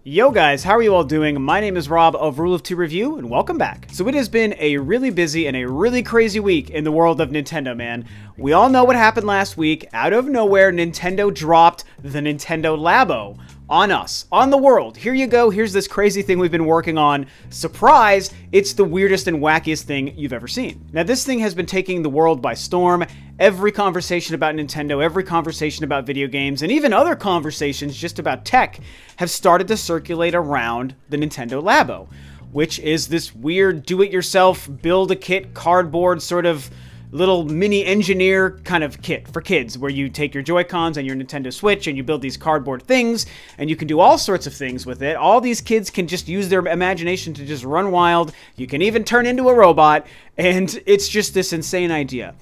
Yo guys, how are you all doing? My name is Rob of Rule of Two Review, and welcome back. So it has been a really busy and a really crazy week in the world of Nintendo, man. We all know what happened last week. Out of nowhere, Nintendo dropped the Nintendo Labo on us, on the world. Here you go, here's this crazy thing we've been working on. Surprise, it's the weirdest and wackiest thing you've ever seen. Now this thing has been taking the world by storm. Every conversation about Nintendo, every conversation about video games, and even other conversations just about tech have started to circulate around the Nintendo Labo, which is this weird do-it-yourself, build-a-kit, cardboard sort of little mini engineer kind of kit for kids, where you take your Joy-Cons and your Nintendo Switch and you build these cardboard things, and you can do all sorts of things with it. All these kids can just use their imagination to just run wild. You can even turn into a robot, and it's just this insane idea.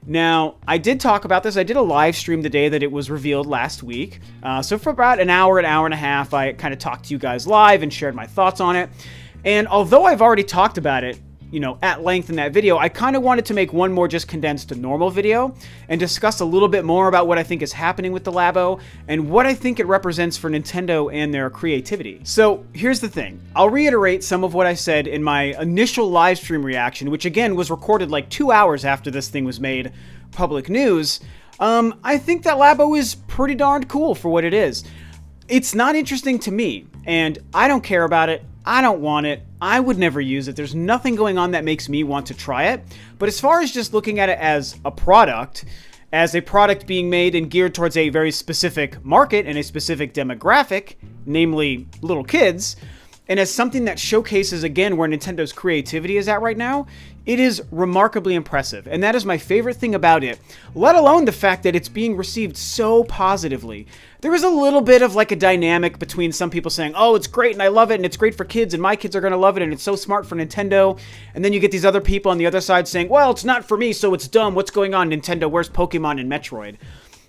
Now, I did talk about this. I did a live stream the day that it was revealed last week. So for about an hour and a half, I kind of talked to you guys live and shared my thoughts on it. And although I've already talked about it, you know, at length in that video, I kind of wanted to make one more just condensed to normal video and discuss a little bit more about what I think is happening with the Labo and what I think it represents for Nintendo and their creativity. So here's the thing. I'll reiterate some of what I said in my initial live stream reaction, which again was recorded like 2 hours after this thing was made public news. I think that Labo is pretty darned cool for what it is. It's not interesting to me, and I don't care about it. I don't want it. I would never use it. There's nothing going on that makes me want to try it. But as far as just looking at it as a product being made and geared towards a very specific market and a specific demographic, namely little kids, and as something that showcases, again, where Nintendo's creativity is at right now, it is remarkably impressive. And that is my favorite thing about it, let alone the fact that it's being received so positively. There is a little bit of like a dynamic between some people saying, oh, it's great and I love it and it's great for kids and my kids are going to love it and it's so smart for Nintendo. And then you get these other people on the other side saying, well, it's not for me, so it's dumb. What's going on, Nintendo? Where's Pokemon and Metroid?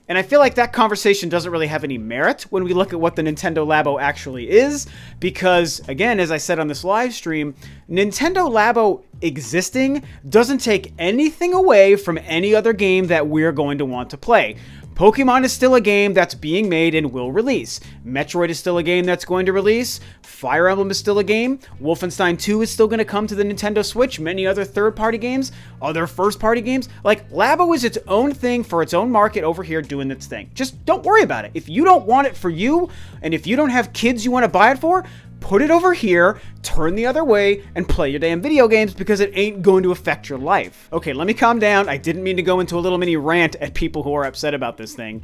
And I feel like that conversation doesn't really have any merit when we look at what the Nintendo Labo actually is, because, again, as I said on this live stream, Nintendo Labo existing doesn't take anything away from any other game that we're going to want to play. Pokemon is still a game that's being made and will release. Metroid is still a game that's going to release. Fire Emblem is still a game. Wolfenstein 2 is still going to come to the Nintendo Switch. Many other third-party games, other first-party games. Like, Labo is its own thing for its own market over here doing its thing. Just don't worry about it. If you don't want it for you, and if you don't have kids you want to buy it for, put it over here, turn the other way, and play your damn video games because it ain't going to affect your life. Okay, let me calm down. I didn't mean to go into a little mini rant at people who are upset about this thing.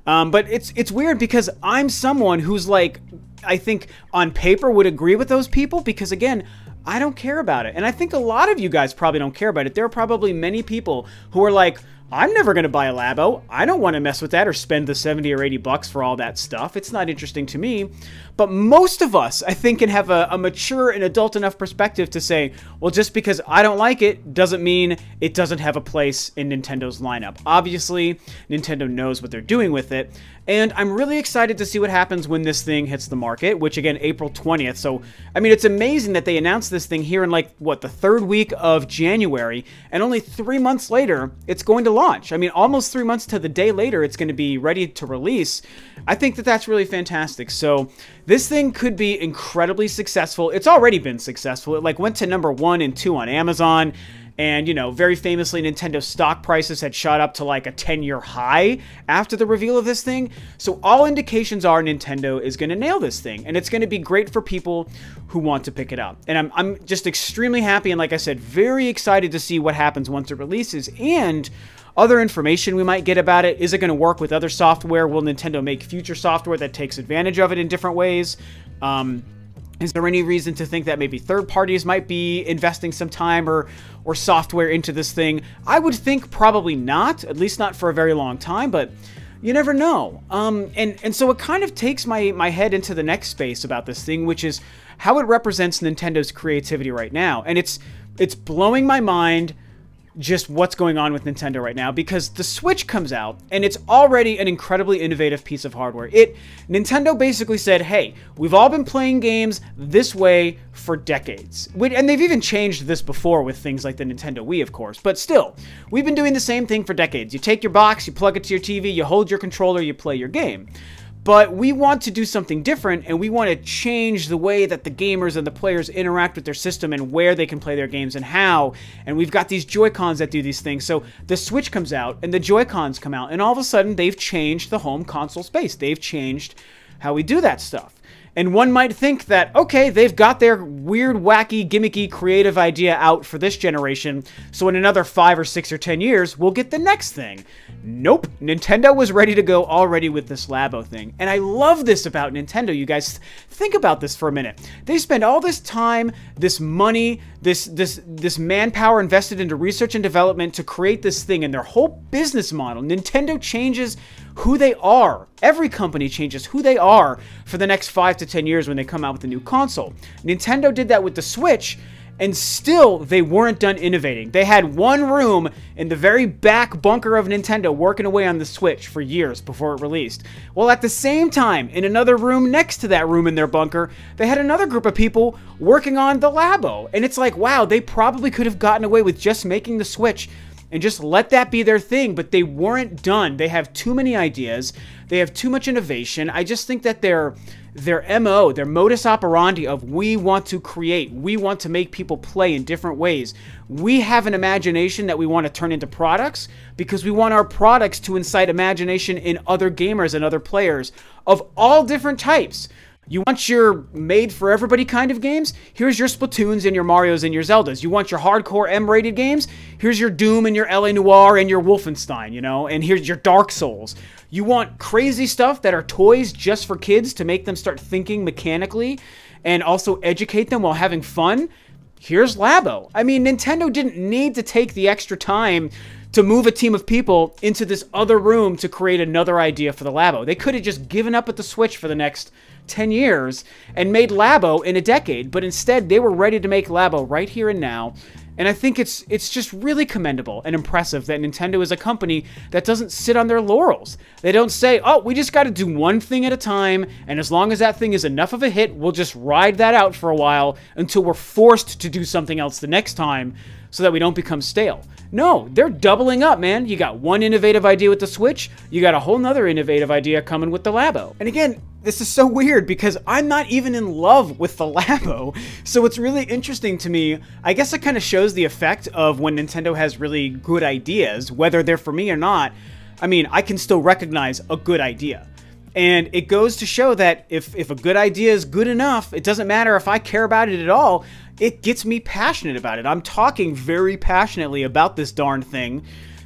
But it's weird because I'm someone who's like, I think on paper would agree with those people because, again, I don't care about it. And I think a lot of you guys probably don't care about it. There are probably many people who are like, I'm never going to buy a Labo. I don't want to mess with that or spend the 70 or 80 bucks for all that stuff. It's not interesting to me. But most of us, I think, can have a mature and adult enough perspective to say, well, just because I don't like it doesn't mean it doesn't have a place in Nintendo's lineup. Obviously, Nintendo knows what they're doing with it. And I'm really excited to see what happens when this thing hits the market, which, again, April 20th. So, I mean, it's amazing that they announced this thing here in, like, what, the third week of January, and only 3 months later, it's going to launch. I mean, almost 3 months to the day later, it's going to be ready to release. I think that that's really fantastic. So, this thing could be incredibly successful. It's already been successful. It, like, went to #1 and 2 on Amazon. And, you know, very famously, Nintendo stock prices had shot up to like a 10-year high after the reveal of this thing. So all indications are Nintendo is going to nail this thing. And it's going to be great for people who want to pick it up. And I'm just extremely happy and, like I said, very excited to see what happens once it releases. And other information we might get about it. Is it going to work with other software? Will Nintendo make future software that takes advantage of it in different ways? Is there any reason to think that maybe third parties might be investing some time or software into this thing? I would think probably not, at least not for a very long time, but you never know. And so it kind of takes my head into the next space about this thing, which is how it represents Nintendo's creativity right now. And it's blowing my mind just what's going on with Nintendo right now, because the Switch comes out and it's already an incredibly innovative piece of hardware. Nintendo basically said, hey, we've all been playing games this way for decades. And they've even changed this before with things like the Nintendo Wii, of course, but still, we've been doing the same thing for decades. You take your box, you plug it to your TV, you hold your controller, you play your game. but we want to do something different, and we want to change the way that the gamers and the players interact with their system and where they can play their games and how. And we've got these Joy-Cons that do these things. So the Switch comes out and the Joy-Cons come out, and all of a sudden they've changed the home console space. They've changed how we do that stuff. And one might think that, okay, they've got their weird, wacky, gimmicky, creative idea out for this generation, so in another 5 or 6 or 10 years, we'll get the next thing. Nope. Nintendo was ready to go already with this Labo thing. And I love this about Nintendo, you guys. Think about this for a minute. They spend all this time, this money, this manpower invested into research and development to create this thing, and their whole business model. Nintendo changes who they are. Every company changes who they are for the next 5 to 10 years when they come out with a new console. Nintendo did that with the Switch, and still they weren't done innovating. They had one room in the very back bunker of Nintendo working away on the Switch for years before it released. Well, at the same time, in another room next to that room in their bunker, they had another group of people working on the Labo. And it's like, wow, they probably could have gotten away with just making the Switch and just let that be their thing, but they weren't done. They have too many ideas. They have too much innovation. I just think that their MO, their modus operandi of we want to create, we want to make people play in different ways. We have an imagination that we want to turn into products because we want our products to incite imagination in other gamers and other players of all different types. You want your made-for-everybody kind of games? Here's your Splatoons and your Marios and your Zeldas. You want your hardcore M-rated games? Here's your Doom and your LA Noire and your Wolfenstein, you know? And here's your Dark Souls. You want crazy stuff that are toys just for kids to make them start thinking mechanically and also educate them while having fun? Here's Labo. I mean, Nintendo didn't need to take the extra time to move a team of people into this other room to create another idea for the Labo. They could have just given up at the Switch for the next 10 years and made Labo in a decade, but instead they were ready to make Labo right here and now. And I think it's just really commendable and impressive that Nintendo is a company that doesn't sit on their laurels. They don't say, oh, we just got to do one thing at a time, and as long as that thing is enough of a hit, we'll just ride that out for a while until we're forced to do something else the next time so that we don't become stale. No, they're doubling up, man. You got one innovative idea with the Switch, you got a whole nother innovative idea coming with the Labo. And again, this is so weird because I'm not even in love with the Labo. So it's really interesting to me. I guess it kind of shows the effect of when Nintendo has really good ideas, whether they're for me or not. I mean, I can still recognize a good idea. And it goes to show that if a good idea is good enough, it doesn't matter if I care about it at all, it gets me passionate about it. I'm talking very passionately about this darn thing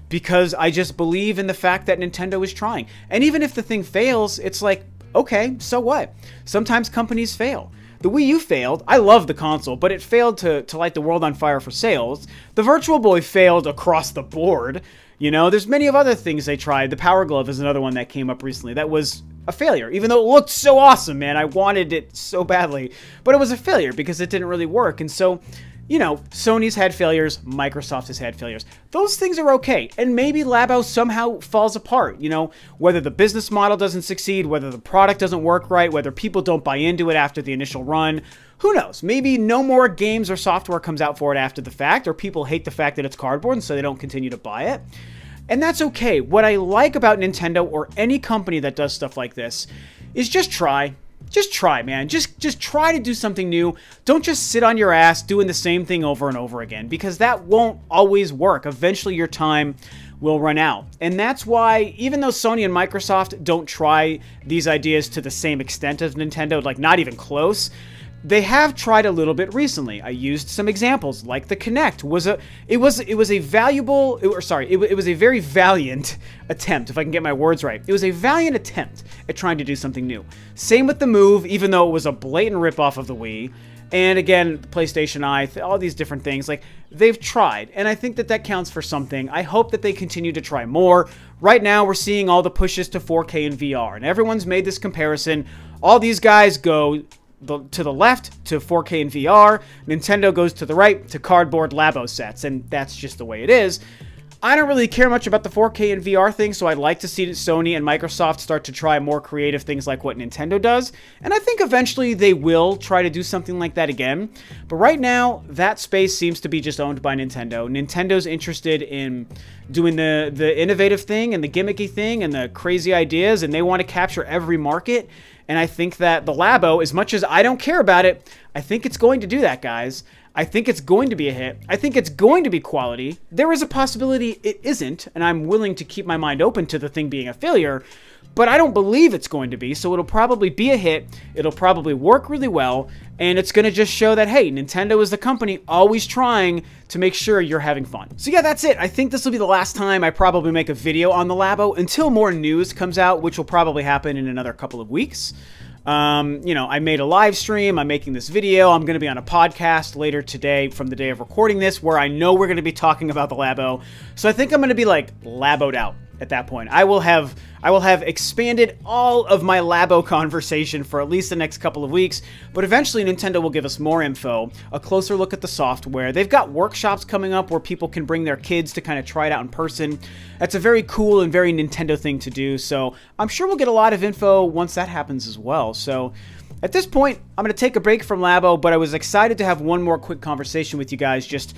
because I just believe in the fact that Nintendo is trying. And even if the thing fails, it's like, okay, so what? Sometimes companies fail. The Wii U failed. I love the console, but it failed to light the world on fire for sales. The Virtual Boy failed across the board. You know, there's many of other things they tried. The Power Glove is another one that came up recently that was a failure, even though it looked so awesome, man. I wanted it so badly, but it was a failure because it didn't really work. And so, you know, Sony's had failures, Microsoft has had failures. Those things are okay, and maybe Labo somehow falls apart, you know, whether the business model doesn't succeed, whether the product doesn't work right, whether people don't buy into it after the initial run. Who knows? Maybe no more games or software comes out for it after the fact, or people hate the fact that it's cardboard and so they don't continue to buy it. And that's okay. What I like about Nintendo or any company that does stuff like this is just try. Just try, man. Just try to do something new. Don't just sit on your ass doing the same thing over and over again, because that won't always work. Eventually your time will run out. And that's why, even though Sony and Microsoft don't try these ideas to the same extent as Nintendo, like not even close, they have tried a little bit recently. I used some examples, like the Kinect it was a very valiant attempt, if I can get my words right. It was a valiant attempt at trying to do something new. Same with the Move, even though it was a blatant ripoff of the Wii. And again, PlayStation Eye, all these different things, like, they've tried, and I think that that counts for something. I hope that they continue to try more. Right now, we're seeing all the pushes to 4K and VR, and everyone's made this comparison. All these guys go to the left to 4K and VR, Nintendo goes to the right to cardboard Labo sets, and that's just the way it is. I don't really care much about the 4K and VR thing, so I'd like to see Sony and Microsoft start to try more creative things like what Nintendo does, and I think eventually they will try to do something like that again. But right now, that space seems to be just owned by Nintendo. Nintendo's interested in doing the innovative thing and the gimmicky thing and the crazy ideas, and they want to capture every market. And I think that the Labo, as much as I don't care about it, I think it's going to do that, guys. I think it's going to be a hit. I think it's going to be quality. There is a possibility it isn't, and I'm willing to keep my mind open to the thing being a failure, but I don't believe it's going to be, so it'll probably be a hit. It'll probably work really well, and it's going to just show that, hey, Nintendo is the company always trying to make sure you're having fun. So yeah, that's it. I think this will be the last time I probably make a video on the Labo until more news comes out, which will probably happen in another couple of weeks. You know, I made a live stream, I'm making this video, I'm going to be on a podcast later today from the day of recording this where I know we're going to be talking about the Labo. So I think I'm going to be like Laboed out at that point. I will have expanded all of my Labo conversation for at least the next couple of weeks, but eventually Nintendo will give us more info, a closer look at the software. They've got workshops coming up where people can bring their kids to kind of try it out in person. That's a very cool and very Nintendo thing to do, so I'm sure we'll get a lot of info once that happens as well. So at this point, I'm going to take a break from Labo, but I was excited to have one more quick conversation with you guys just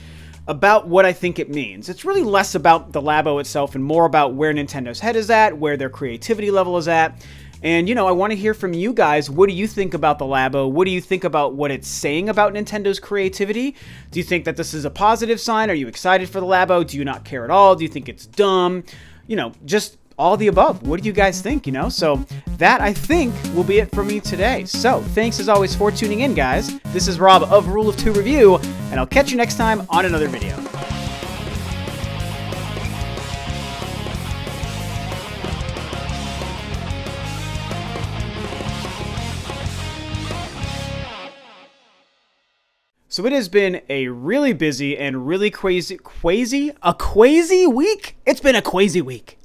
about what I think it means. It's really less about the Labo itself and more about where Nintendo's head is at, where their creativity level is at. And, you know, I want to hear from you guys. What do you think about the Labo? What do you think about what it's saying about Nintendo's creativity? Do you think that this is a positive sign? Are you excited for the Labo? Do you not care at all? Do you think it's dumb? You know, just all the above. What do you guys think, you know? So that, I think, will be it for me today. So thanks as always for tuning in, guys. This is Rob of Rule of Two Review, and I'll catch you next time on another video. So it has been a really busy and really crazy week? It's been a crazy week.